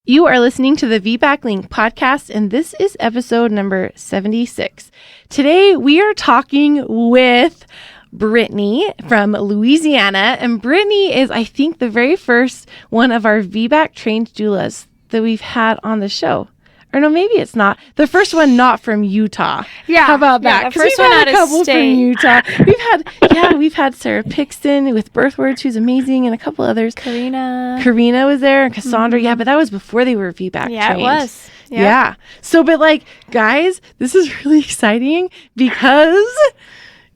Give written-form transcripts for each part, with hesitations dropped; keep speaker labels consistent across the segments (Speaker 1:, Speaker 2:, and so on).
Speaker 1: You are listening to the VBAC Link podcast, and this is episode number 76. Today, we are talking with Brittany from Louisiana, and Brittany is, I think, the very first one of our VBAC trained doulas that we've had on the show. Or no, maybe it's not. The first one not from Utah.
Speaker 2: Yeah.
Speaker 1: How about that?
Speaker 2: Yeah, the first one out of state.
Speaker 1: From Utah. We've had Sarah Pixton with Birth Words, who's amazing, and a couple others. Karina was there, and Cassandra. Mm-hmm. Yeah, but that was before they were VBAC trained.
Speaker 2: Yeah, it was. Yep.
Speaker 1: Yeah. So, but guys, this is really exciting because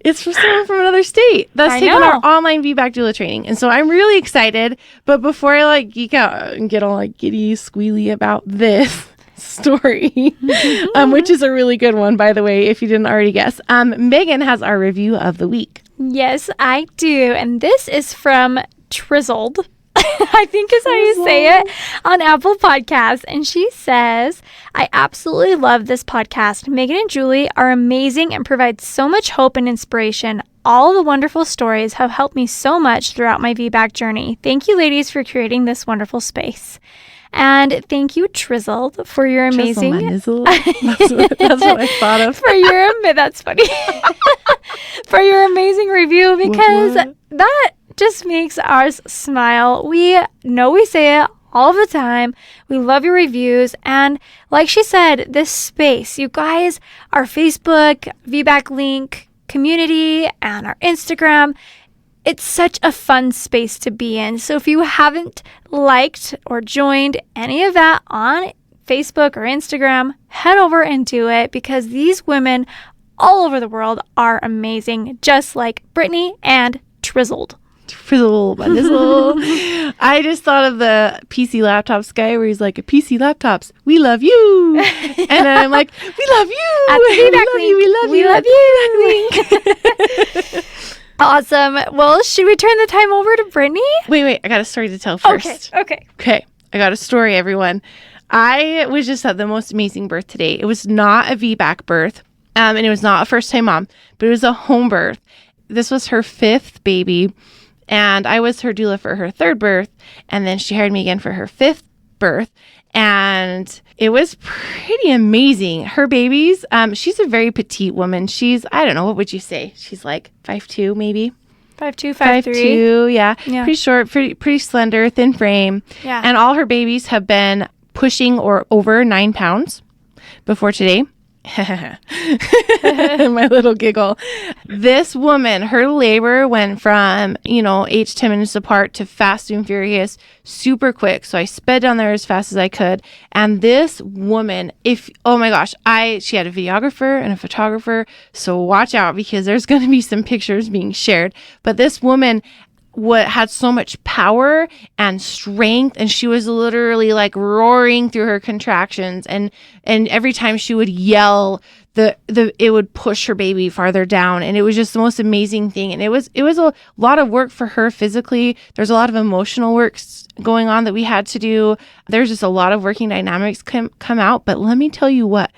Speaker 1: it's for someone from another state that's taking our online VBAC doula training. And so I'm really excited. But before I geek out and get all giddy, squealy about this story, which is a really good one, by the way, if you didn't already guess, Megan has our review of the week.
Speaker 2: Yes, I do. And this is from Trizzled. I think is how you say it, on Apple Podcasts. And she says, I absolutely love this podcast. Megan and Julie are amazing and provide so much hope and inspiration. All the wonderful stories have helped me so much throughout my VBAC journey. Thank you, ladies, for creating this wonderful space. And thank you, Trizzled, for your amazing...
Speaker 1: That's what I thought of.
Speaker 2: That's funny. For your amazing review, because that just makes ours smile. We know we say it all the time. We love your reviews. And like she said, this space, you guys, our Facebook, VBAC Link community, and our Instagram, it's such a fun space to be in. So if you haven't liked or joined any of that on Facebook or Instagram, head over and do it, because these women all over the world are amazing, just like Brittany and Trizzled.
Speaker 1: I just thought of the PC Laptops guy where he's like, PC Laptops, we love you. And then I'm like, we love you.
Speaker 2: At the VBAC Link, we love you. Awesome. Well, should we turn the time over to Brittany?
Speaker 1: Wait. I got a story to tell first.
Speaker 2: Okay.
Speaker 1: I got a story, everyone. I was just at the most amazing birth today. It was not a VBAC birth, and it was not a first-time mom, but it was a home birth. This was her 5th baby, and I was her doula for her 3rd birth, and then she hired me again for her 5th birth. And it was pretty amazing. Her babies, she's a very petite woman. She's, I don't know, what would you say? She's like 5'2", maybe?
Speaker 2: 5'2", 5'3".
Speaker 1: 5'2", yeah. Pretty short, pretty slender, thin frame.
Speaker 2: Yeah.
Speaker 1: And all her babies have been pushing or over 9 pounds before today. My little giggle. This woman, her labor went from, 8-10 minutes apart to fast and furious, super quick. So I sped down there as fast as I could. And this woman, oh my gosh, she had a videographer and a photographer. So watch out, because there's going to be some pictures being shared. But this woman had so much power and strength, and she was literally roaring through her contractions, and every time she would yell, it would push her baby farther down, and it was just the most amazing thing. And it was a lot of work for her physically. There's a lot of emotional work going on that we had to do. There's just a lot of working dynamics come out. But let me tell you what,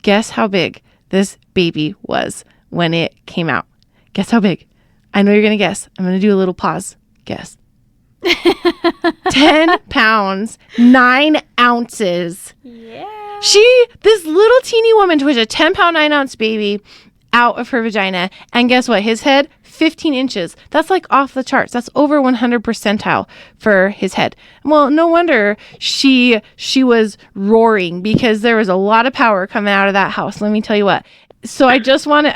Speaker 1: guess how big this baby was when it came out. Guess how big? I know you're going to guess. I'm going to do a little pause. Guess. 10 pounds, 9 ounces.
Speaker 2: Yeah.
Speaker 1: This little teeny woman pushed a 10-pound, 9-ounce baby out of her vagina. And guess what? His head, 15 inches. That's off the charts. That's over 100 percentile for his head. Well, no wonder she was roaring, because there was a lot of power coming out of that house. Let me tell you what. So I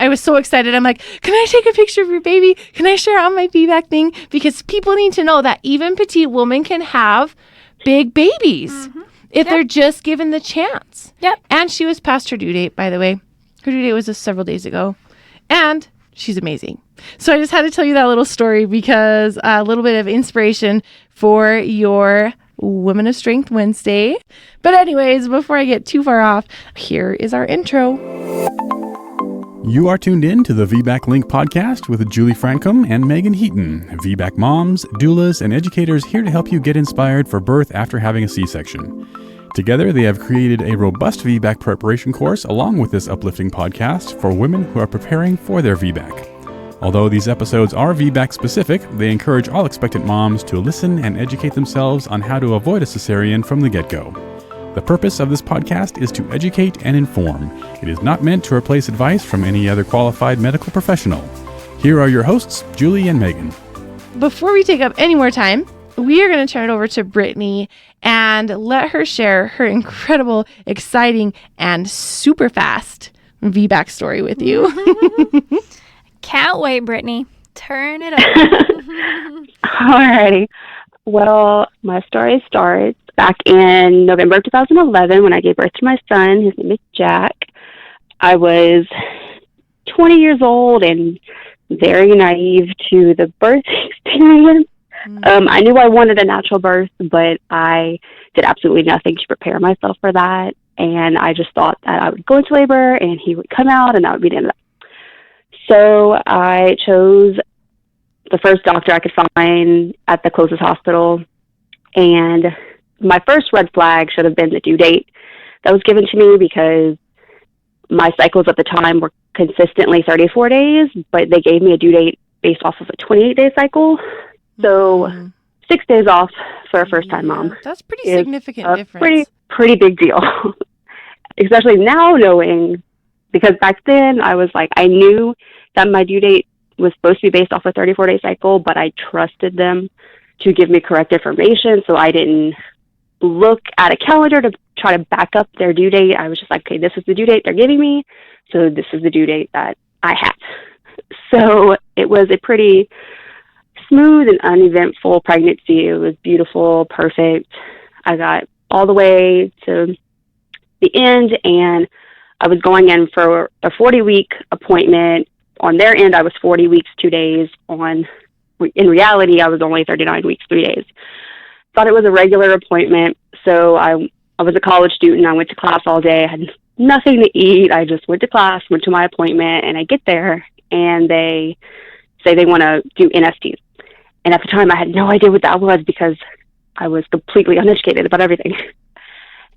Speaker 1: was so excited. I'm like, can I take a picture of your baby? Can I share it on my VBAC thing? Because people need to know that even petite women can have big babies if they're just given the chance.
Speaker 2: Yep.
Speaker 1: And she was past her due date, by the way. Her due date was just several days ago. And she's amazing. So I just had to tell you that little story, because a little bit of inspiration for your Women of Strength Wednesday. But anyways, before I get too far off, here is our intro.
Speaker 3: You are tuned in to the VBAC Link podcast with Julie Francom and Megan Heaton, VBAC moms, doulas, and educators here to help you get inspired for birth after having a C-section. Together, they have created a robust VBAC preparation course along with this uplifting podcast for women who are preparing for their VBAC. Although these episodes are VBAC specific, they encourage all expectant moms to listen and educate themselves on how to avoid a cesarean from the get-go. The purpose of this podcast is to educate and inform. It is not meant to replace advice from any other qualified medical professional. Here are your hosts, Julie and Megan.
Speaker 1: Before we take up any more time, we are going to turn it over to Brittany and let her share her incredible, exciting, and super fast VBAC story with you.
Speaker 2: Can't wait, Brittany. Turn it up.
Speaker 4: Alrighty. Well, my story starts back in November of 2011 when I gave birth to my son. His name is Jack. I was 20 years old and very naive to the birth experience. I knew I wanted a natural birth, but I did absolutely nothing to prepare myself for that. And I just thought that I would go into labor and he would come out and that would be the end of that. So I chose the first doctor I could find at the closest hospital. And my first red flag should have been the due date that was given to me, because my cycles at the time were consistently 34 days, but they gave me a due date based off of a 28-day cycle. So 6 days off for a first-time mom.
Speaker 1: That's pretty significant difference.
Speaker 4: Pretty big deal. Especially now knowing, because back then I was like, I knew that my due date was supposed to be based off a 34-day cycle, but I trusted them to give me correct information, so I didn't look at a calendar to try to back up their due date. I was just like, okay, this is the due date they're giving me, so this is the due date that I have. So it was a pretty smooth and uneventful pregnancy. It was beautiful, perfect. I got all the way to the end, and I was going in for a 40-week appointment. On their end, I was 40 weeks, 2 days. In reality, I was only 39 weeks, 3 days. Thought it was a regular appointment. So I was a college student. I went to class all day. I had nothing to eat. I just went to class, went to my appointment, and I get there, and they say they want to do NSTs. And at the time, I had no idea what that was because I was completely uneducated about everything.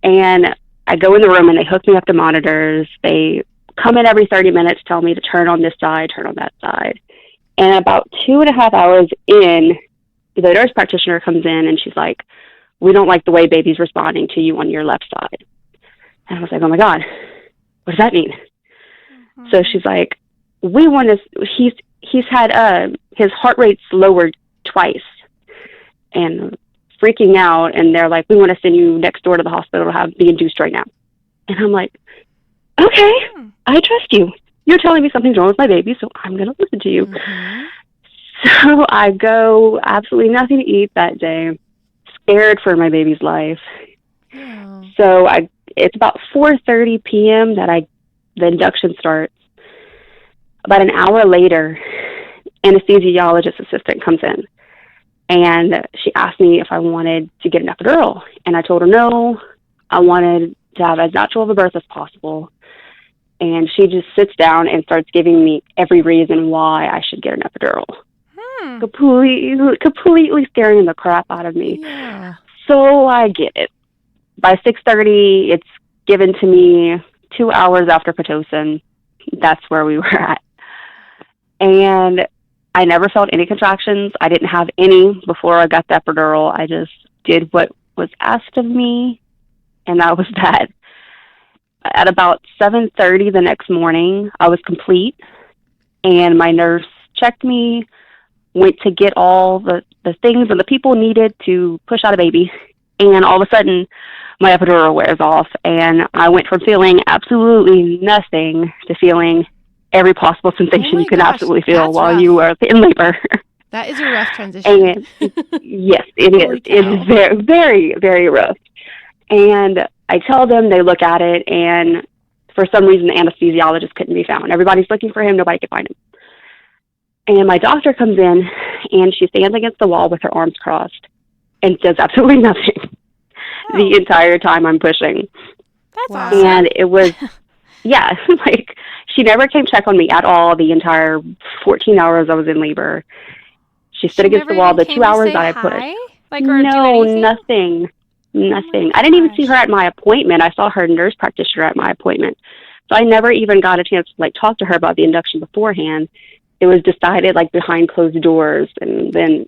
Speaker 4: And I go in the room, and they hook me up to monitors. They come in every 30 minutes, tell me to turn on this side, turn on that side. And about 2.5 hours in, the nurse practitioner comes in, and she's like, we don't like the way baby's responding to you on your left side. And I was like, oh, my God, what does that mean? Mm-hmm. So she's like, we want to, he's had his heart rate's lowered twice and freaking out, and they're like, we want to send you next door to the hospital to be induced right now. And I'm like, okay, I trust you. You're telling me something's wrong with my baby, so I'm going to listen to you. Mm-hmm. So I go, absolutely nothing to eat that day, scared for my baby's life. Yeah. So it's about 4:30 p.m. that the induction starts. About an hour later, anesthesiologist assistant comes in, and she asked me if I wanted to get an epidural. And I told her no, I wanted to have as natural of a birth as possible. And she just sits down and starts giving me every reason why I should get an epidural. Completely scaring the crap out of me. Yeah. So I get it. By 6:30, it's given to me 2 hours after Pitocin. That's where we were at. And I never felt any contractions. I didn't have any before I got the epidural. I just did what was asked of me, and that was that. At about 7:30 the next morning, I was complete, and my nurse checked me, went to get all the things and the people needed to push out a baby, and all of a sudden, my epidural wears off, and I went from feeling absolutely nothing to feeling every possible sensation you can absolutely feel while you are in labor.
Speaker 1: That is a rough transition.
Speaker 4: And yes, it is. It's very, very, very rough. And I tell them, they look at it, and for some reason, the anesthesiologist couldn't be found. Everybody's looking for him. Nobody could find him. And my doctor comes in, and she stands against the wall with her arms crossed and does absolutely nothing the entire time I'm pushing.
Speaker 2: That's awesome.
Speaker 4: And it was, yeah, like, she never came check on me at all the entire 14 hours I was in labor. She stood against the wall the 2 hours that I pushed.
Speaker 2: Like, or
Speaker 4: no, nothing. Nothing. I didn't even see her at my appointment. I saw her nurse practitioner at my appointment. So I never even got a chance to, like, talk to her about the induction beforehand. it was decided like behind closed doors. And then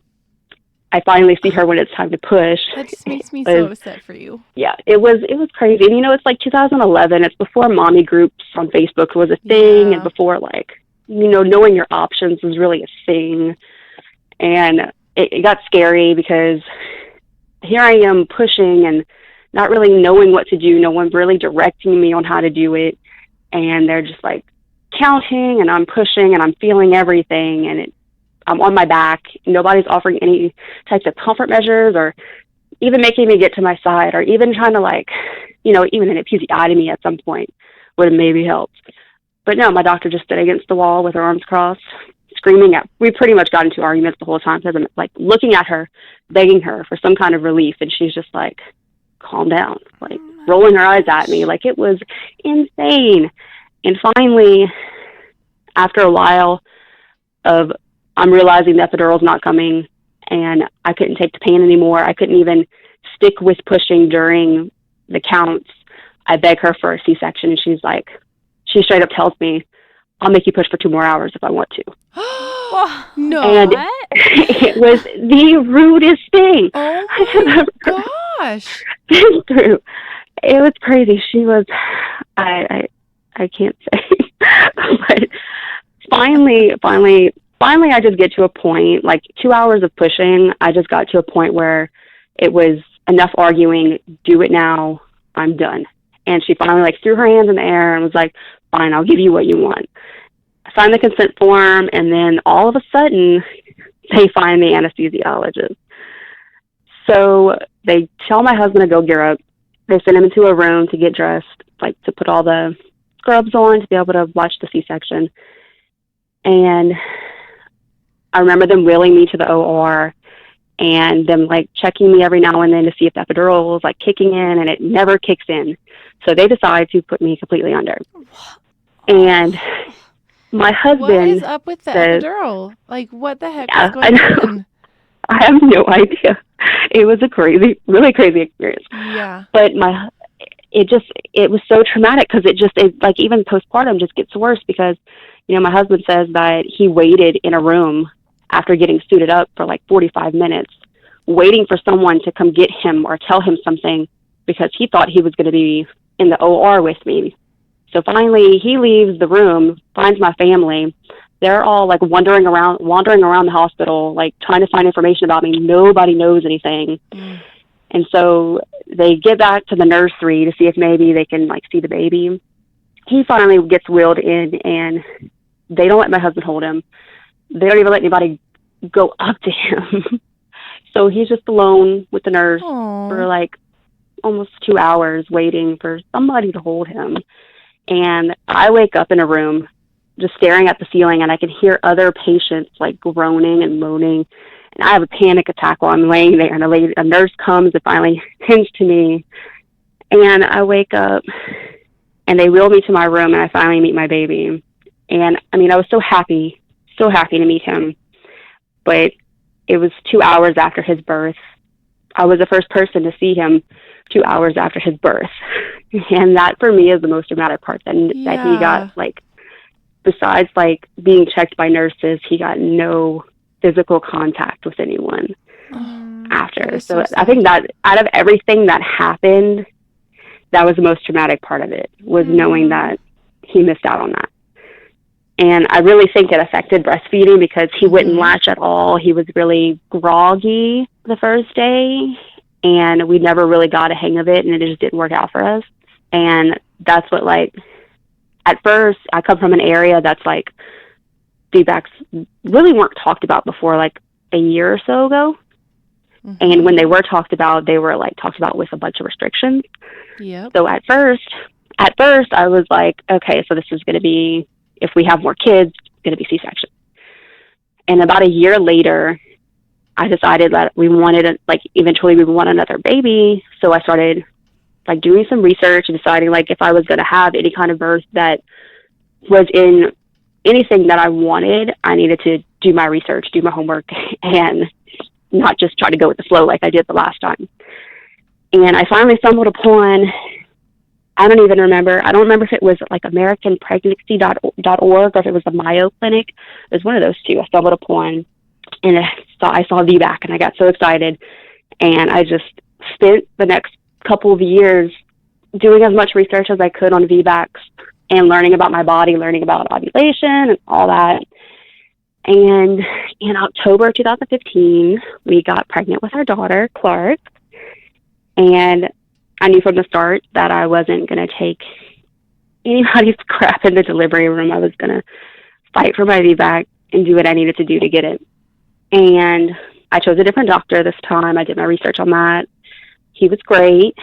Speaker 4: I finally see her when it's time to push.
Speaker 1: That just makes me so upset for you.
Speaker 4: Yeah, it was crazy. And, you know, it's like 2011. It's before mommy groups on Facebook was a thing, and before, like, you know, knowing your options was really a thing. And it got scary because here I am pushing and not really knowing what to do. No one really directing me on how to do it. And they're just like counting, and I'm pushing, and I'm feeling everything. And I'm on my back. Nobody's offering any types of comfort measures or even making me get to my side, or even trying to, like, you know, even an episiotomy at some point would have maybe helped. But no, my doctor just stood against the wall with her arms crossed, screaming at. We pretty much got into arguments the whole time because I'm like looking at her, begging her for some kind of relief, and she's just like, calm down, like rolling her eyes at me. Like, it was insane. And finally, after a while of I'm realizing the epidural's not coming, and I couldn't take the pain anymore. I couldn't even stick with pushing during the counts. I beg her for a C-section, and she straight up tells me, I'll make you push for 2 more hours if I want to.
Speaker 1: No.
Speaker 4: And it was the rudest thing
Speaker 1: Oh my gosh.
Speaker 4: been through. It was crazy. She was, I can't say, but finally, I just get to a point, like 2 hours of pushing, I just got to a point where it was enough arguing, do it now, I'm done. And she finally, like, threw her hands in the air and was like, fine, I'll give you what you want. I signed the consent form, and then all of a sudden, they find the anesthesiologist. So they tell my husband to go gear up. They send him into a room to get dressed, like, to put all the scrubs on to be able to watch the C-section. And I remember them wheeling me to the OR and them, like, checking me every now and then to see if the epidural was, like, kicking in, and it never kicks in. So they decide to put me completely under. And my husband
Speaker 1: What is up with the
Speaker 4: says,
Speaker 1: epidural? Like, what the heck
Speaker 4: Yeah,
Speaker 1: is going on?
Speaker 4: I have no idea. It was a crazy, really crazy experience.
Speaker 1: Yeah.
Speaker 4: But it was so traumatic because it like, even postpartum just gets worse because, you know, my husband says that he waited in a room after getting suited up for like 45 minutes, waiting for someone to come get him or tell him something because he thought he was going to be in the OR with me. So finally he leaves the room, finds my family. They're all like wandering around the hospital, like trying to find information about me. Nobody knows anything. And so they get back to the nursery to see if maybe they can, like, see the baby. He finally gets wheeled in, and they don't let my husband hold him. They don't even let anybody go up to him. So he's just alone with the nurse for like almost 2 hours waiting for somebody to hold him. And I wake up in a room just staring at the ceiling, and I can hear other patients like groaning and moaning. And I have a panic attack while I'm laying there, and a nurse comes and finally tends to me. And I wake up, and they wheel me to my room, and I finally meet my baby. And, I mean, I was so happy to meet him. But it was 2 hours after his birth. I was the first person to see him 2 hours after his birth. And that, for me, is the most dramatic part, that he got, like, besides, like, being checked by nurses, he got no physical contact with anyone after. So I think that out of everything that happened, that was the most traumatic part of it, was knowing that he missed out on that. And I really think it affected breastfeeding because he wouldn't latch at all. He was really groggy the first day, and we never really got a hang of it, and it just didn't work out for us. And that's what, like, at first, I come from an area that's like VBACs really weren't talked about before like a year or so ago. And when they were talked about, they were like talked about with a bunch of restrictions. So at first I was like, okay, so this is going to be, if we have more kids, it's going to be C-section. And about a year later, I decided that we wanted, eventually we would want another baby. So I started like doing some research and deciding like if I was going to have any kind of birth that was in anything that I wanted, I needed to do my research, do my homework, and not just try to go with the flow like I did the last time. And I finally stumbled upon I don't even remember. I don't remember if it was like AmericanPregnancy.org or if it was the Mayo Clinic. It was one of those two. I stumbled upon, and I saw VBAC, and I got so excited. And I just spent the next couple of years doing as much research as I could on VBACs and learning about my body, learning about ovulation and all that. And in October 2015, we got pregnant with our daughter, Clark. And I knew from the start that I wasn't going to take anybody's crap in the delivery room. I was going to fight for my VBAC and do what I needed to do to get it. And I chose a different doctor this time. I did my research on that. He was great.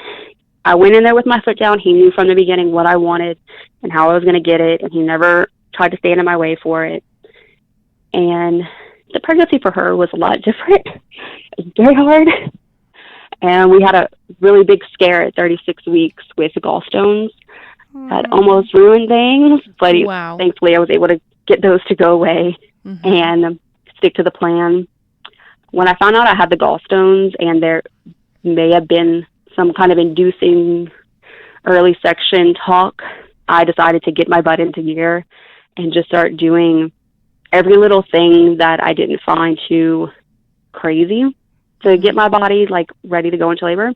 Speaker 4: I went in there with my foot down. He knew from the beginning what I wanted and how I was going to get it, and he never tried to stand in my way for it. And the pregnancy for her was a lot different. It was very hard. And we had a really big scare at 36 weeks with the gallstones that almost ruined things. But thankfully, I was able to get those to go away and stick to the plan. When I found out I had the gallstones and there may have been some kind of inducing early section talk, I decided to get my butt into gear and just start doing every little thing that I didn't find too crazy to get my body like ready to go into labor.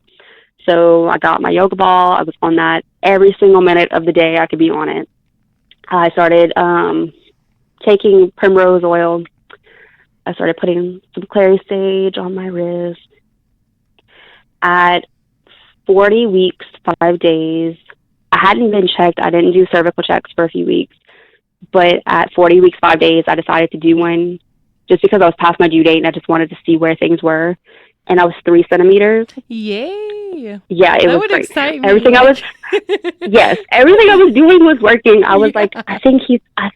Speaker 4: So I got my yoga ball. I was on that every single minute of the day I could be on it. I started taking primrose oil. I started putting some clary sage on my wrist. At 40 weeks, 5 days, I hadn't been checked. I didn't do cervical checks for a few weeks. But at 40 weeks, 5 days, I decided to do one just because I was past my due date and I just wanted to see where things were. And I was 3 centimeters.
Speaker 1: Yay.
Speaker 4: Yeah, it
Speaker 1: that
Speaker 4: was
Speaker 1: would
Speaker 4: great.
Speaker 1: excite me.
Speaker 4: Everything I was doing was working. I was like, I think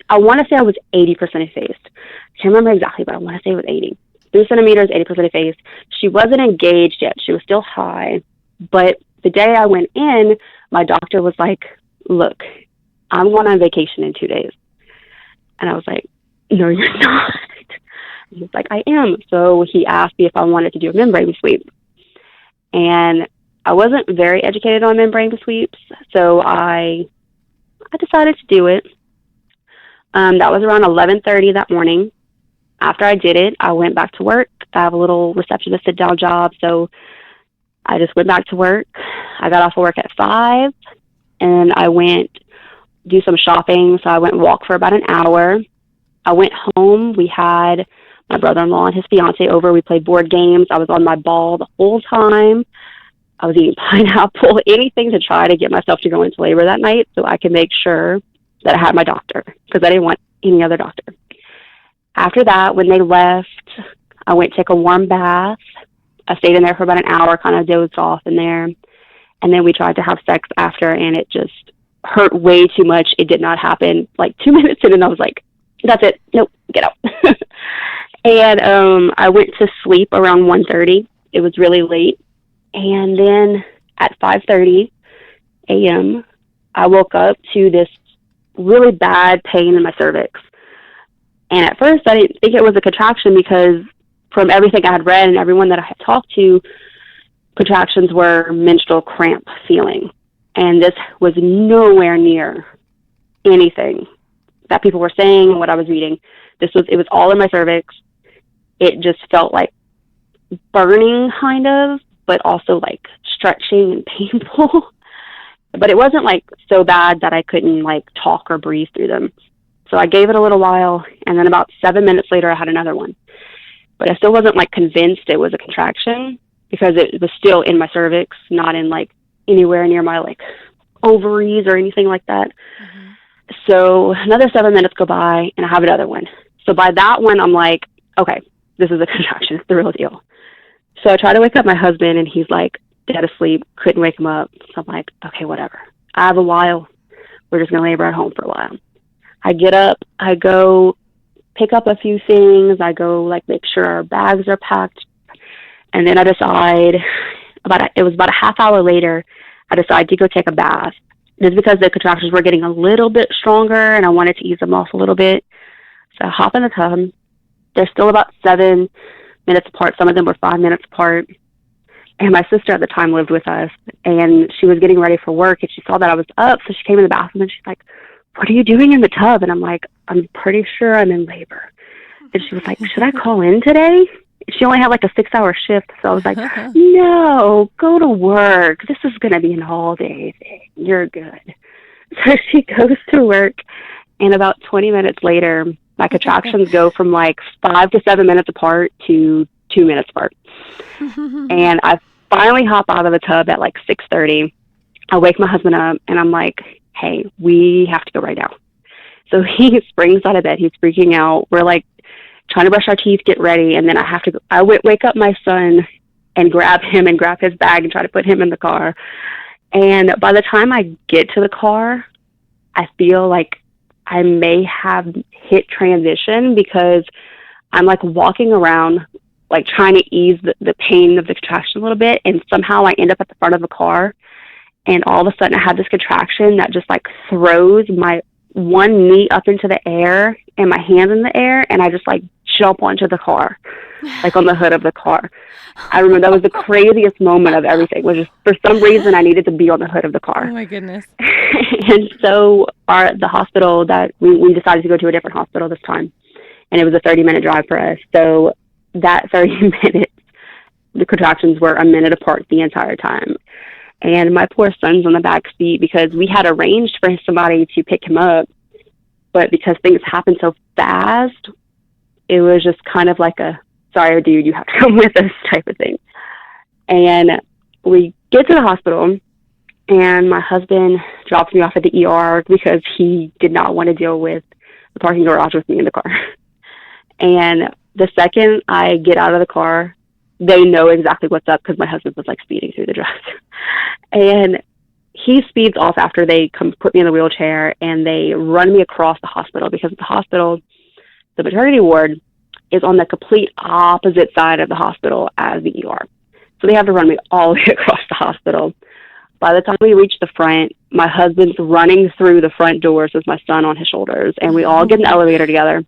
Speaker 4: I want to say I was 80% effaced. I can't remember exactly, but I want to say it was 80. 3 centimeters, 80% effaced. She wasn't engaged yet. She was still high. But the day I went in, my doctor was like, look, I'm going on vacation in 2 days. And I was like, no, you're not. He was like, I am. So he asked me if I wanted to do a membrane sweep. And I wasn't very educated on membrane sweeps, so I decided to do it. That was around 11:30 that morning. After I did it, I went back to work. I have a little receptionist sit-down job, so I just went back to work. I got off of work at 5, and I went do some shopping. So I went and walked for about an hour. I went home. We had my brother-in-law and his fiance over. We played board games. I was on my ball the whole time. I was eating pineapple, anything to try to get myself to go into labor that night so I could make sure that I had my doctor, because I didn't want any other doctor. After that, when they left, I went to take a warm bath. I stayed in there for about an hour, kind of dozed off in there. And then we tried to have sex after, and it just hurt way too much. It did not happen. Like 2 minutes in, and I was like, that's it. Nope, get out. And I went to sleep around 1:30. It was really late. And then at 5:30 a.m., I woke up to this really bad pain in my cervix. And at first, I didn't think it was a contraction because from everything I had read and everyone that I had talked to, contractions were menstrual cramp feeling. And this was nowhere near anything that people were saying and what I was reading. It was all in my cervix. It just felt like burning kind of, but also like stretching and painful. But it wasn't like so bad that I couldn't like talk or breathe through them. So I gave it a little while, and then about 7 minutes later I had another one. But I still wasn't like convinced it was a contraction because it was still in my cervix, not in like anywhere near my like ovaries or anything like that. Mm-hmm. So another 7 minutes go by and I have another one. So by that one, I'm like, okay, this is a contraction. It's the real deal. So I try to wake up my husband, and he's like dead asleep. Couldn't wake him up. So I'm like, okay, whatever. I have a while. We're just going to labor at home for a while. I get up. I go pick up a few things. I go like make sure our bags are packed. And then I decide it was about a half hour later, I decided to go take a bath. Just because the contractions were getting a little bit stronger and I wanted to ease them off a little bit. So I hop in the tub. They're still about 7 minutes apart. Some of them were 5 minutes apart. And my sister at the time lived with us, and she was getting ready for work, and she saw that I was up, so she came in the bathroom, and she's like, what are you doing in the tub? And I'm like, I'm pretty sure I'm in labor. And she was like, should I call in today? She only had like a 6-hour shift, so I was like, no, go to work. This is going to be an all-day thing. You're good. So she goes to work, and about 20 minutes later, my contractions go from like 5 to 7 minutes apart to 2 minutes apart. And I finally hop out of the tub at like 6:30. I wake my husband up, and I'm like, hey, we have to go right now. So he springs out of bed. He's freaking out. We're like trying to brush our teeth, get ready, and then I have to go. I wake up my son and grab him and grab his bag and try to put him in the car. And by the time I get to the car, I feel like I may have hit transition, because I'm like walking around, like trying to ease the pain of the contraction a little bit. And somehow I end up at the front of the car. And all of a sudden I have this contraction that just like throws my one knee up into the air and my hands in the air. And I just like jump onto the car, like on the hood of the car. I remember that was the craziest moment of everything. Was just, for some reason, I needed to be on the hood of the car.
Speaker 1: Oh my goodness.
Speaker 4: And so the hospital that we decided to go to a different hospital this time. And it was a 30-minute drive for us. So that 30 minutes, the contractions were a minute apart the entire time. And my poor son's on the back seat, because we had arranged for somebody to pick him up. But because things happened so fast, it was just kind of like a, sorry, dude, you have to come with us type of thing. And we get to the hospital, and my husband drops me off at the ER because he did not want to deal with the parking garage with me in the car. And the second I get out of the car, they know exactly what's up, because my husband was like speeding through the drive. And he speeds off after they come put me in the wheelchair, and they run me across the hospital, because the hospital, the maternity ward, is on the complete opposite side of the hospital as the ER. So they have to run me all the way across the hospital. By the time we reach the front, my husband's running through the front doors with my son on his shoulders, and we all get in the elevator together.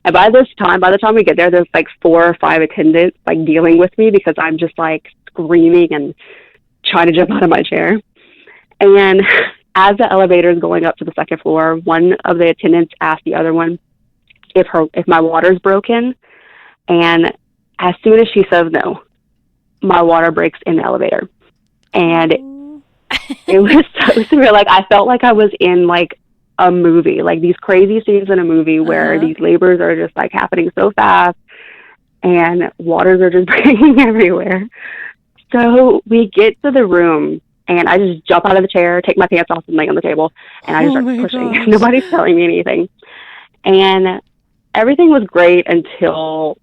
Speaker 4: And by the time we get there, there's like 4 or 5 attendants like dealing with me, because I'm just like screaming and trying to jump out of my chair. And as the elevator is going up to the second floor, one of the attendants asked the other one if my water's broken. And as soon as she says no, my water breaks in the elevator. And it was so surreal. Like, I felt like I was in like a movie, like these crazy scenes in a movie where these labors are just like happening so fast and waters are just breaking everywhere. So we get to the room, and I just jump out of the chair, take my pants off and lay on the table, and I just start pushing. Gosh. Nobody's telling me anything. And everything was great until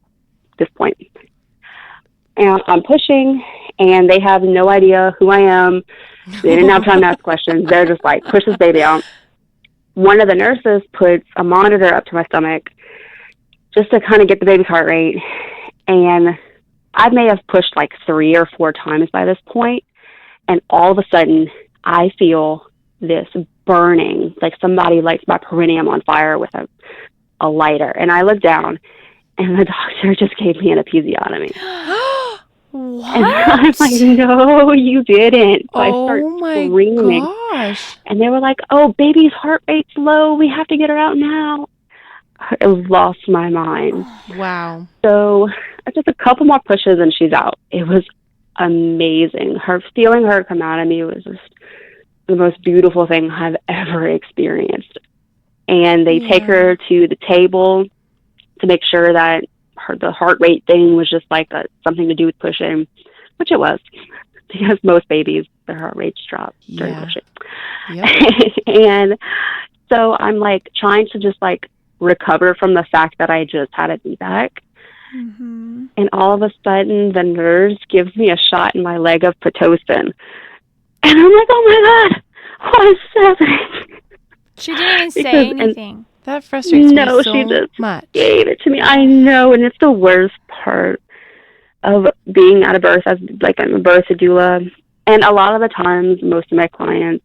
Speaker 4: this point. And I'm pushing, and they have no idea who I am. They didn't have time to ask questions. They're just like, push this baby out. One of the nurses puts a monitor up to my stomach just to kind of get the baby's heart rate. And I may have pushed like 3 or 4 times by this point. And all of a sudden, I feel this burning, like somebody lights my perineum on fire with a lighter. And I look down, and the doctor just gave me an episiotomy.
Speaker 1: What?
Speaker 4: And I'm like, no, you didn't. So I start screaming.
Speaker 1: Gosh.
Speaker 4: And they were like, oh, baby's heart rate's low. We have to get her out now. I lost my mind.
Speaker 1: Wow.
Speaker 4: So just a couple more pushes and she's out. It was amazing. Feeling her come out of me was just the most beautiful thing I've ever experienced. And they take her to the table to make sure that the heart rate thing was just like something to do with pushing, which it was, because most babies, their heart rates drop during pushing. Yep. And so I'm like trying to just like recover from the fact that I just had a VBAC. Mm-hmm. And all of a sudden the nurse gives me a shot in my leg of Pitocin. And I'm like, oh my God, what is happening?
Speaker 2: She didn't even say anything.
Speaker 1: That frustrates me so
Speaker 4: she just
Speaker 1: much.
Speaker 4: Gave it to me. I know, and it's the worst part of being at a birth, as like I'm a birth doula. And a lot of the times, most of my clients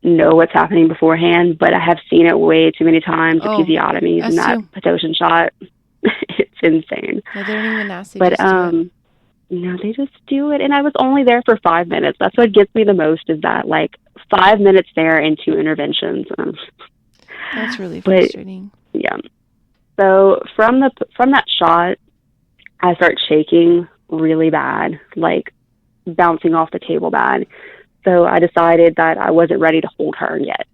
Speaker 4: know what's happening beforehand, but I have seen it way too many times, episiotomies and that Pitocin shot. It's insane.
Speaker 1: Yeah, they don't even ask you.
Speaker 4: But they just do it. And I was only there for 5 minutes. That's what gets me the most, is that like 5 minutes there and 2 interventions.
Speaker 1: That's really frustrating.
Speaker 4: Yeah. So from that shot, I start shaking really bad, like bouncing off the table bad. So I decided that I wasn't ready to hold her yet.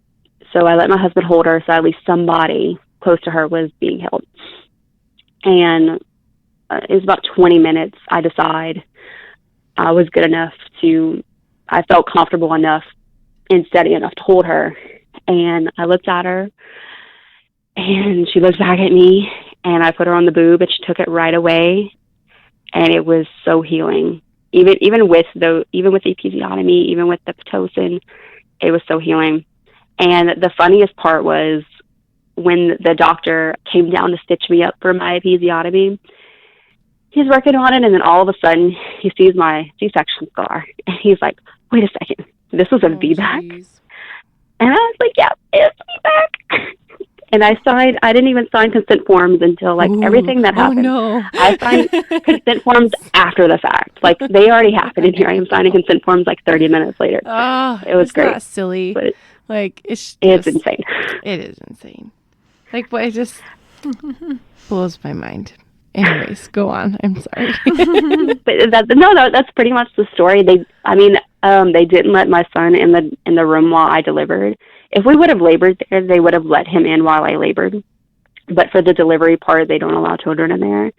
Speaker 4: So I let my husband hold her, so at least somebody close to her was being held. And it was about 20 minutes. I decide I was good enough I felt comfortable enough and steady enough to hold her. And I looked at her, and she looked back at me, and I put her on the boob, and she took it right away. And it was so healing. Even with the episiotomy, even with the Pitocin, it was so healing. And the funniest part was when the doctor came down to stitch me up for my episiotomy. He's working on it, and then all of a sudden he sees my C-section scar, and he's like, "Wait a second, this was a VBAC?"
Speaker 1: Geez.
Speaker 4: And I was like, "Yeah, it's VBAC." And I didn't even sign consent forms until like everything that happened.
Speaker 1: Oh, no.
Speaker 4: I signed consent forms after the fact. Like, they already happened, and here I am signing consent forms like 30 minutes later.
Speaker 1: Oh,
Speaker 4: it was great.
Speaker 1: Not silly.
Speaker 4: But
Speaker 1: like, it's
Speaker 4: insane.
Speaker 1: It is insane. Like, what, it just blows my mind. Anyways, go on. I'm sorry.
Speaker 4: But that's pretty much the story. They didn't let my son in the room while I delivered. If we would have labored there, they would have let him in while I labored. But for the delivery part, they don't allow children in there.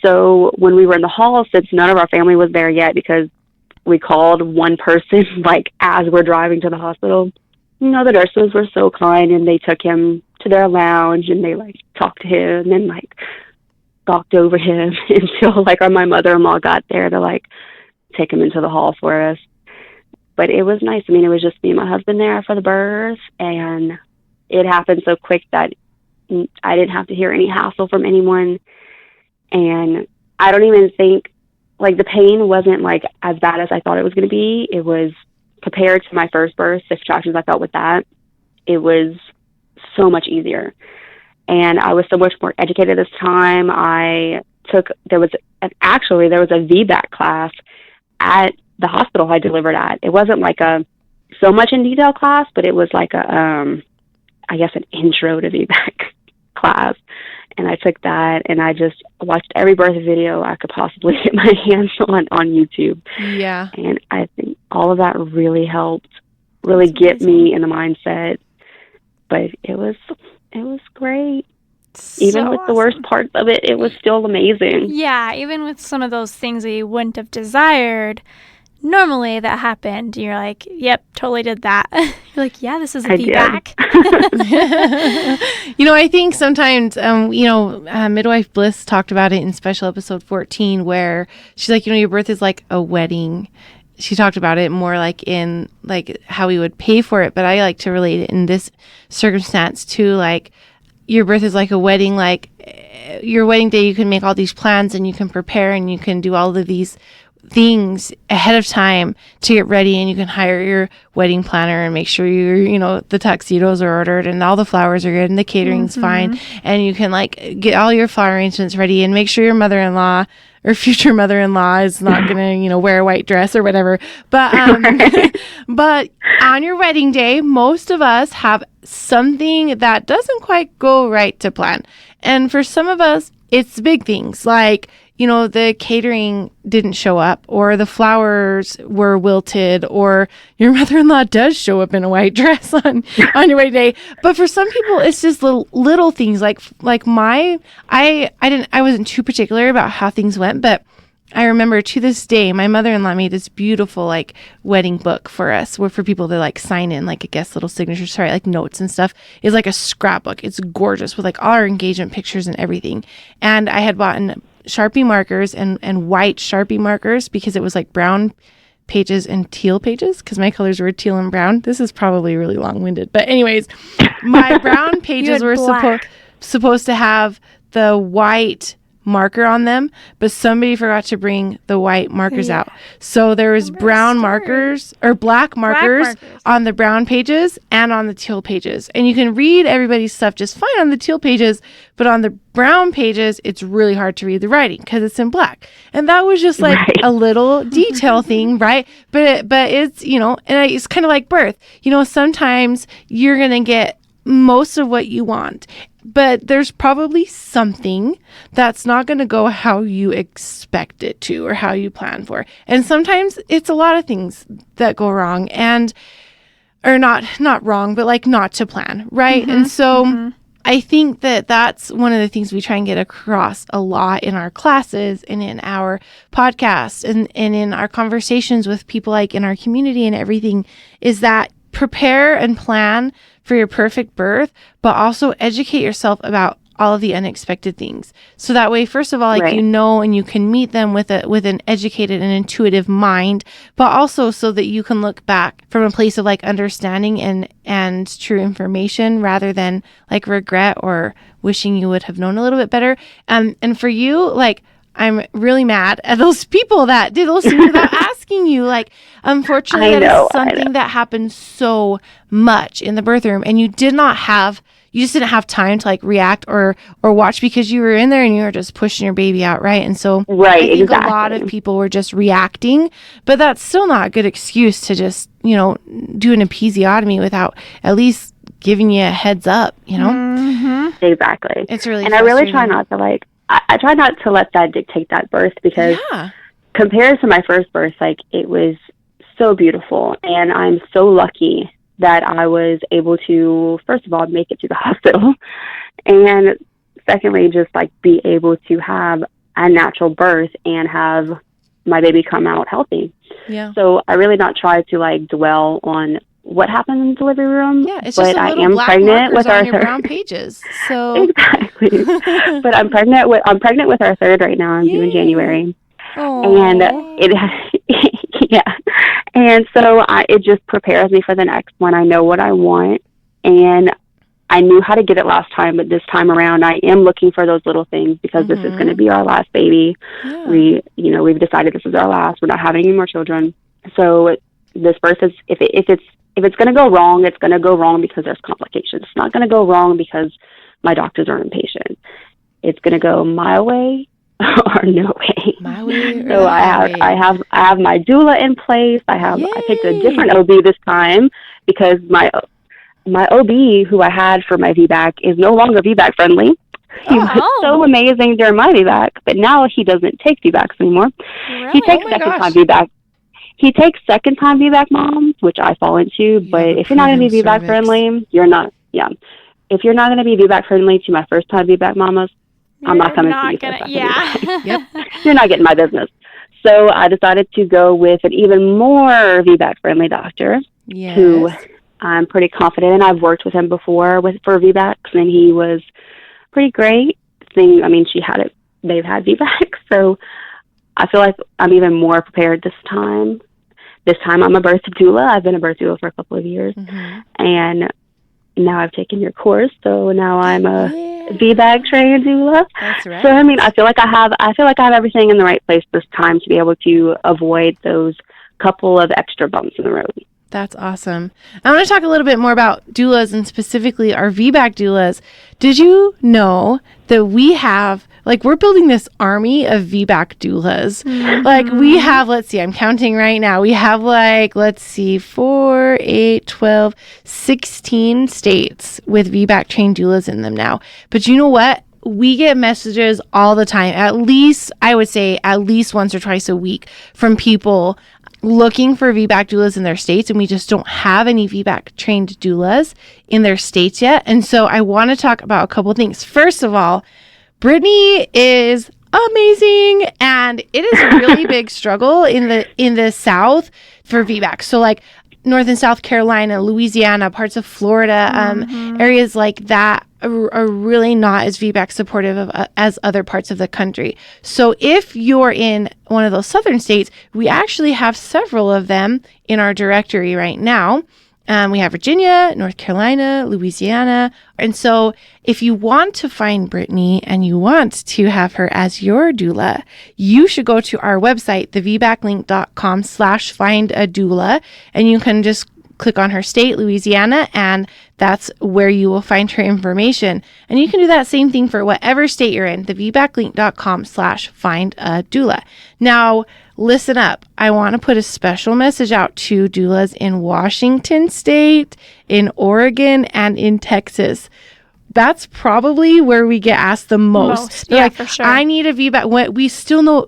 Speaker 4: So when we were in the hall, since none of our family was there yet, because we called one person like as we're driving to the hospital, the nurses were so kind, and they took him to their lounge, and they like talked to him and like talked over him until like my mother-in-law got there to like take him into the hall for us. But it was nice. I mean, it was just me and my husband there for the birth, and it happened so quick that I didn't have to hear any hassle from anyone. And I don't even think, like, the pain wasn't like as bad as I thought it was going to be. It was, compared to my first birth, the contractions I felt with that, it was so much easier. And I was so much more educated this time. There was a VBAC class at the hospital I delivered at. It wasn't like a so much in detail class, but it was like an intro to VBAC class. And I took that, and I just watched every birth video I could possibly get my hands on YouTube.
Speaker 1: Yeah.
Speaker 4: And I think all of that really helped get me in the mindset. But it was great. Even with the worst parts of it, it was still amazing.
Speaker 2: Yeah, even with some of those things that you wouldn't have desired, normally that happened. You're like, yep, totally did that. You're like, yeah, this is a VBAC.
Speaker 1: I think sometimes, Midwife Bliss talked about it in special episode 14, where she's like, your birth is like a wedding. She talked about it more like in like how we would pay for it, but I like to relate it in this circumstance to like, your birth is like a wedding. Like, your wedding day, you can make all these plans, and you can prepare, and you can do all of these things ahead of time to get ready, and you can hire your wedding planner and make sure the tuxedos are ordered and all the flowers are good and the catering's fine, and you can like get all your flower arrangements ready and make sure your mother-in-law or future mother-in-law is not gonna wear a white dress or whatever. But but on your wedding day, most of us have something that doesn't quite go right to plan, and for some of us it's big things like the catering didn't show up, or the flowers were wilted, or your mother-in-law does show up in a white dress on your wedding day. But for some people, it's just little things like I wasn't too particular about how things went, but I remember to this day, my mother-in-law made this beautiful like wedding book for us, where for people to like sign in, like I guess little signatures, like notes and stuff. It's like a scrapbook. It's gorgeous with like all our engagement pictures and everything. And I had bought Sharpie markers and white Sharpie markers because it was like brown pages and teal pages because my colors were teal and brown. This is probably really long-winded, but anyways, my brown pages were supposed to have the white marker on them, but somebody forgot to bring the white markers
Speaker 2: Yeah.
Speaker 1: out. So there was brown markers or black markers on the brown pages and on the teal pages. And you can read everybody's stuff just fine on the teal pages, but on the brown pages, it's really hard to read the writing because it's in black. And that was just like
Speaker 4: Right.
Speaker 1: a little detail thing, right? But it's, you know, and it's kind of like birth. You know, sometimes you're going to get most of what you want, but there's probably something that's not going to go how you expect it to or how you plan for. And sometimes it's a lot of things that go wrong or not wrong, but like not to plan, right? And so I think that that's one of the things we try and get across a lot in our classes and in our podcasts and in our conversations with people like in our community and everything, is that prepare and plan for your perfect birth, but also educate yourself about all of the unexpected things. So that way, first of all, like,
Speaker 4: Right.
Speaker 1: you know, and you can meet them with an educated and intuitive mind, but also so that you can look back from a place of like understanding and true information rather than like regret or wishing you would have known a little bit better. And for you, like, I'm really mad at those people that did those things without asking you. Like, unfortunately, that is something that happens so much in the birth room, and you just didn't have time to like react or watch because you were in there and you were just pushing your baby out, right? And so
Speaker 4: Right,
Speaker 1: I think
Speaker 4: exactly.
Speaker 1: a lot of people were just reacting, but that's still not a good excuse to just, you know, do an episiotomy without at least giving you a heads up, you know?
Speaker 4: Exactly.
Speaker 1: It's really
Speaker 4: And I really try
Speaker 1: frustrating.
Speaker 4: not to like, I try not to let that dictate that birth, because
Speaker 1: Yeah.
Speaker 4: compared to my first birth, like, it was so beautiful, and I'm so lucky that I was able to, first of all, make it to the hospital, and secondly, just like be able to have a natural birth and have my baby come out healthy.
Speaker 1: Yeah.
Speaker 4: So I really not try to like dwell on what happened in the delivery room.
Speaker 1: Yeah, it's just
Speaker 4: but
Speaker 1: a
Speaker 4: I
Speaker 1: little
Speaker 4: am
Speaker 1: black
Speaker 4: pregnant
Speaker 1: markers
Speaker 4: with
Speaker 1: on
Speaker 4: our
Speaker 1: your
Speaker 4: third.
Speaker 1: brown pages. So
Speaker 4: Exactly. But I'm pregnant with our third right now. I'm due in January. And yeah. And so it just prepares me for the next one. I know what I want, and I knew how to get it last time, but this time around I am looking for those little things, because this is going to be our last baby.
Speaker 1: Yeah.
Speaker 4: We've decided this is our last. We're not having any more children. So this birth is, if it's going to go wrong, it's going to go wrong because there's complications. It's not going to go wrong because my doctors are impatient. It's going to go my way or no way.
Speaker 1: My way or
Speaker 4: So
Speaker 1: the highway.
Speaker 4: I have my doula in place. I picked a different OB this time, because my OB who I had for my VBAC is no longer VBAC friendly. He was so amazing during my VBAC, but now he doesn't take VBACs anymore. He takes second-time VBAC. He takes second-time VBAC moms, which I fall into. But if you're not going to be VBAC friendly, you're not. Yeah, if you're not going to be VBAC friendly to my first-time VBAC mamas, I'm not coming to you.
Speaker 1: Yep.
Speaker 4: You're not getting my business. So I decided to go with an even more VBAC friendly doctor,
Speaker 1: Yes.
Speaker 4: who I'm pretty confident in. I've worked with him before for VBACs, and he was pretty great. They've had VBACs, so I feel like I'm even more prepared this time. This time I'm a birth doula. I've been a birth doula for a couple of years, and now I've taken your course, so now I'm a VBAC trained doula.
Speaker 1: That's right.
Speaker 4: So I feel like I have everything in the right place this time to be able to avoid those couple of extra bumps in the road.
Speaker 1: That's awesome. I want to talk a little bit more about doulas, and specifically our VBAC doulas. Did you know that we're building this army of VBAC doulas? Like, we have, I'm counting right now. We have 4, 8, 12, 16 states with VBAC trained doulas in them now. But you know what? We get messages all the time, I would say at least once or twice a week, from people looking for VBAC doulas in their states, and we just don't have any VBAC trained doulas in their states yet. And so I want to talk about a couple of things. First of all, Brittany is amazing, and it is a really big struggle in the South for VBAC. So North and South Carolina, Louisiana, parts of Florida, areas like that are really not as VBAC supportive as other parts of the country. So if you're in one of those southern states, we actually have several of them in our directory right now. We have Virginia, North Carolina, Louisiana. And so if you want to find Brittany and you want to have her as your doula, you should go to our website, thevbaclink.com/find-a-doula, and you can just click on her state, Louisiana, and that's where you will find her information. And you can do that same thing for whatever state you're in, thevbaclink.com/find-a-doula. Now, listen up. I want to put a special message out to doulas in Washington State, in Oregon, and in Texas. That's probably where we get asked the most.
Speaker 2: Yeah,
Speaker 1: like,
Speaker 2: for sure.
Speaker 1: I need a VBAC. We still don't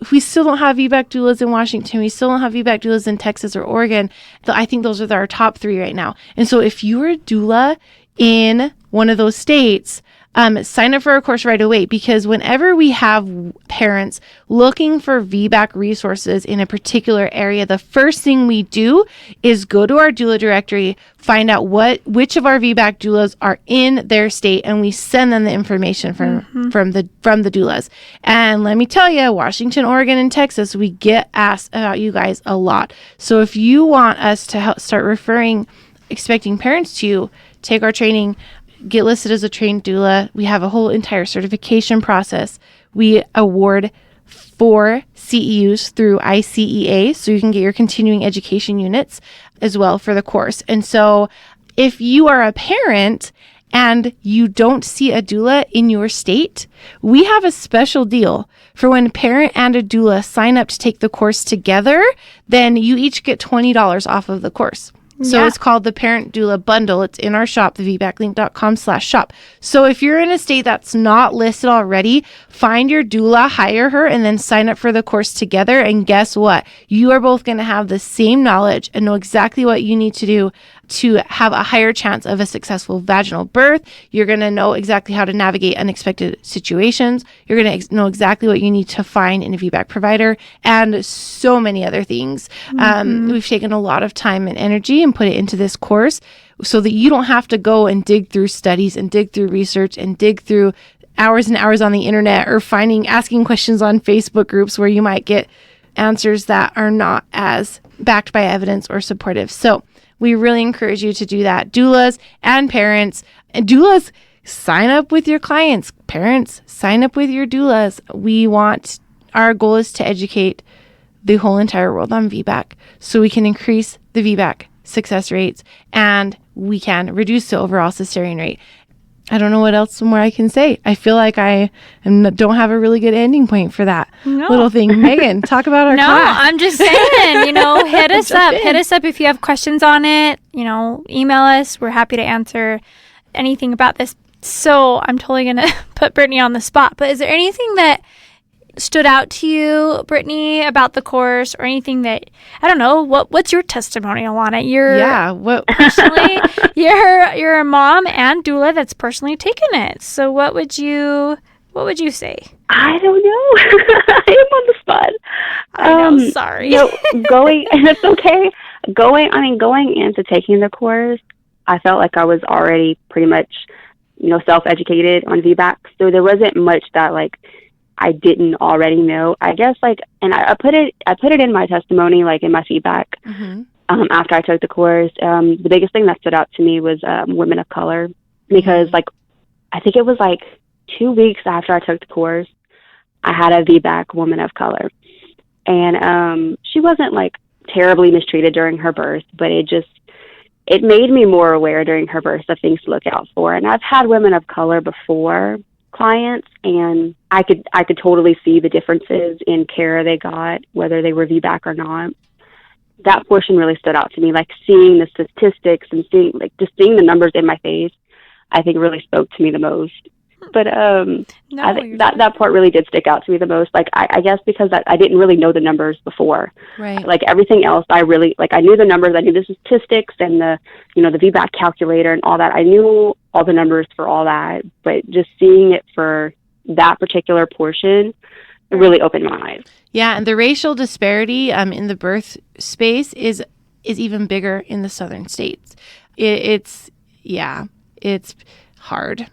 Speaker 1: have VBAC doulas in Washington. We still don't have VBAC doulas in Texas or Oregon. I think those are our top 3 right now. And so if you are a doula in one of those states, sign up for a course right away, because whenever we have parents looking for VBAC resources in a particular area, the first thing we do is go to our doula directory, find out which of our VBAC doulas are in their state, and we send them the information from the doulas. And let me tell you, Washington, Oregon, and Texas, we get asked about you guys a lot. So if you want us to help start referring expecting parents to take our training, get listed as a trained doula, we have a whole entire certification process. We award 4 CEUs through ICEA, so you can get your continuing education units as well for the course. And so if you are a parent and you don't see a doula in your state, we have a special deal. For when a parent and a doula sign up to take the course together, then you each get $20 off of the course. So it's called the Parent Doula Bundle. It's in our shop, thevbaclink.com/shop. So if you're in a state that's not listed already, find your doula, hire her, and then sign up for the course together. And guess what? You are both going to have the same knowledge and know exactly what you need to do to have a higher chance of a successful vaginal birth. You're going to know exactly how to navigate unexpected situations. You're going to know exactly what you need to find in a VBAC provider, and so many other things. We've taken a lot of time and energy and put it into this course so that you don't have to go and dig through studies and dig through research and dig through hours and hours on the internet, or asking questions on Facebook groups where you might get answers that are not as backed by evidence or supportive. So we really encourage you to do that. Doulas and parents. And doulas, sign up with your clients. Parents, sign up with your doulas. Our goal is to educate the whole entire world on VBAC so we can increase the VBAC success rates and we can reduce the overall cesarean rate. I don't know what else more I can say. I feel like I don't have a really good ending point for that little thing. Megan, talk about our class.
Speaker 2: I'm just saying, hit us up. Hit us up if you have questions on it. Email us. We're happy to answer anything about this. So I'm totally going to put Brittany on the spot. But is there anything that stood out to you, Brittany, about the course, or anything that, I don't know, what's your testimonial on it? Personally, you're a mom and doula that's personally taken it. So what would you say?
Speaker 4: I don't know. I am on the spot.
Speaker 2: I know, sorry.
Speaker 4: And it's okay. Going into taking the course, I felt like I was already pretty much, self-educated on VBAC. So there wasn't much that I didn't already know. I guess and I put it in my testimony, in my feedback. After I took the course, the biggest thing that stood out to me was women of color, because I think it was 2 weeks after I took the course, I had a VBAC woman of color, and she wasn't terribly mistreated during her birth, but it made me more aware during her birth of things to look out for. And I've had women of color before clients, and I could totally see the differences in care they got, whether they were VBAC or not. That portion really stood out to me, seeing the statistics and seeing the numbers in my face, I think really spoke to me the most. But I think that part really did stick out to me the most. I guess because I didn't really know the numbers before.
Speaker 1: Right.
Speaker 4: Everything else, I really I knew the numbers. I knew the statistics and the the VBAC calculator and all that. I knew all the numbers for all that, but just seeing it for that particular portion, it really opened my eyes.
Speaker 1: Yeah, and the racial disparity in the birth space is even bigger in the southern states. It's hard.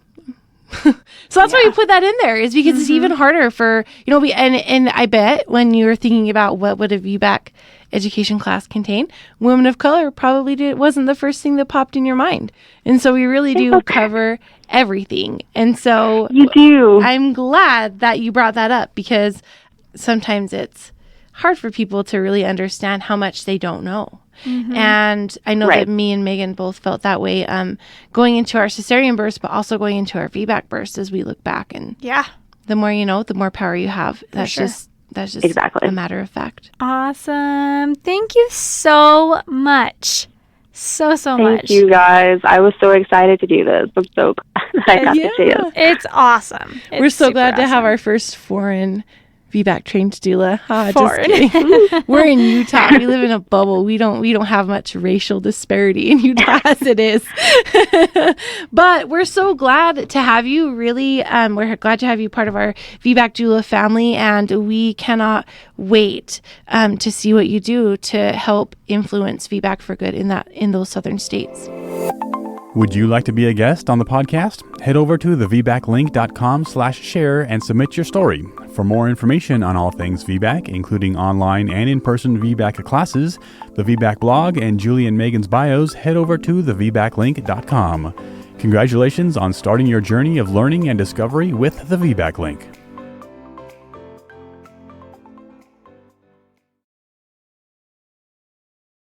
Speaker 1: So that's why we put that in there, is because it's even harder for, and I bet when you were thinking about what would a VBAC education class contain, women of color probably wasn't the first thing that popped in your mind. And so we really do cover everything. And so
Speaker 4: You do.
Speaker 1: I'm glad that you brought that up, because sometimes it's hard for people to really understand how much they don't know. And I know that me and Megan both felt that way going into our cesarean births, but also going into our VBAC births as we look back. And the more you know, the more power you have. That's just
Speaker 4: exactly
Speaker 1: a matter of fact.
Speaker 2: Awesome. Thank you so much. So much.
Speaker 4: Thank you, guys. I was so excited to do this. I'm so glad I got the chance.
Speaker 2: It's awesome.
Speaker 1: We're so glad to have our first foreign VBAC trained doula. Just kidding. We're in Utah. We live in a bubble. We don't have much racial disparity in Utah as it is. But we're so glad to have you. Really, we're glad to have you part of our VBAC doula family, and we cannot wait to see what you do to help influence VBAC for good in those southern states.
Speaker 3: Would you like to be a guest on the podcast? Head over to thevbaclink.com/share and submit your story. For more information on all things VBAC, including online and in-person VBAC classes, the VBAC blog, and Julie and Megan's bios, head over to thevbaclink.com. Congratulations on starting your journey of learning and discovery with the VBAC Link.